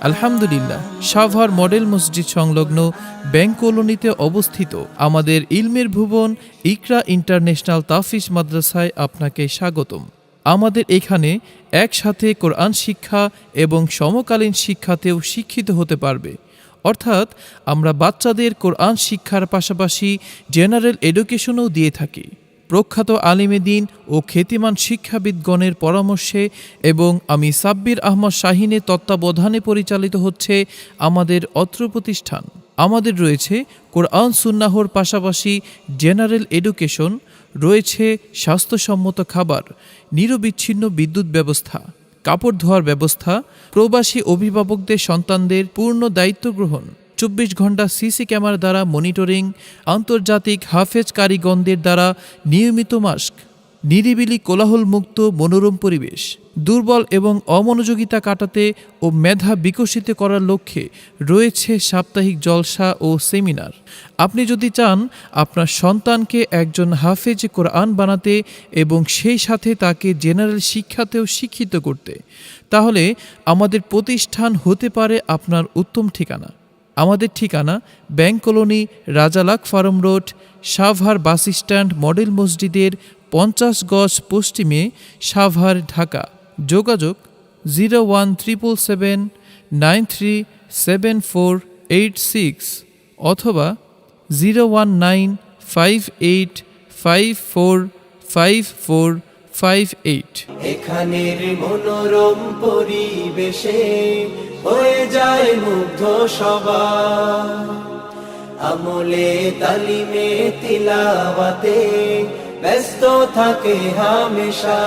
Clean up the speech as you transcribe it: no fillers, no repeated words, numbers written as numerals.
আলহামদুলিল্লাহ, সাভার মডেল মসজিদ সংলগ্ন ব্যাংক কলোনিতে অবস্থিত আমাদের ইলমের ভুবন ইকরা ইন্টারন্যাশনাল তাফিজ মাদ্রাসায় আপনাকে স্বাগতম। আমাদের এখানে একসাথে কোরআন শিক্ষা এবং সমকালীন শিক্ষাতেও শিক্ষিত হতে পারবে। অর্থাৎ আমরা বাচ্চাদের কোরআন শিক্ষার পাশাপাশি জেনারেল এডুকেশনও দিয়ে থাকি। প্রখ্যাত আলিমে দ্বীন ও খ্যাতিমান শিক্ষাবিদগণের পরামর্শে এবং আমি সাব্বির আহমদ শাহিনের তত্ত্বাবধানে পরিচালিত হচ্ছে আমাদের অত্র প্রতিষ্ঠান। আমাদের রয়েছে কোরআন সুন্নাহর পাশাপাশি জেনারেল এডুকেশন, রয়েছে স্বাস্থ্যসম্মত খাবার, নিরবিচ্ছিন্ন বিদ্যুৎ ব্যবস্থা, কাপড় ধোয়ার ব্যবস্থা, প্রবাসী অভিভাবকদের সন্তানদের পূর্ণ দায়িত্ব গ্রহণ, 24 ঘন্টা সিসি ক্যামেরা দ্বারা মনিটরিং, আন্তর্জাতিক হাফেজ কারিগণদের দ্বারা নিয়মিত মাস্ক, নিরিবিলি কোলাহলমুক্ত মনোরম পরিবেশ, দুর্বল এবং অমনোযোগিতা কাটাতে ও মেধা বিকশিত করার লক্ষ্যে রয়েছে সাপ্তাহিক জলসা ও সেমিনার। আপনি যদি চান আপনার সন্তানকে একজন হাফেজ কোরআন বানাতে এবং সেই সাথে তাকে জেনারেল শিক্ষাতেও শিক্ষিত করতে, তাহলে আমাদের প্রতিষ্ঠান হতে পারে আপনার উত্তম ঠিকানা। আমাদের ঠিকানা ব্যাংক কলোনি, রাজালাক farm road, Savar bus stand, model মসজিদের 50 গজ পশ্চিমে, সাভার, ঢাকা। যোগাযোগ 01377937486 অথবা 01958545458। এখানের মনোরম পরিবেশে হয়ে যায় মুগ্ধ সবাই, আমলে তালিমে তিলাওয়াতে ব্যস্ত থাকে হামেশা।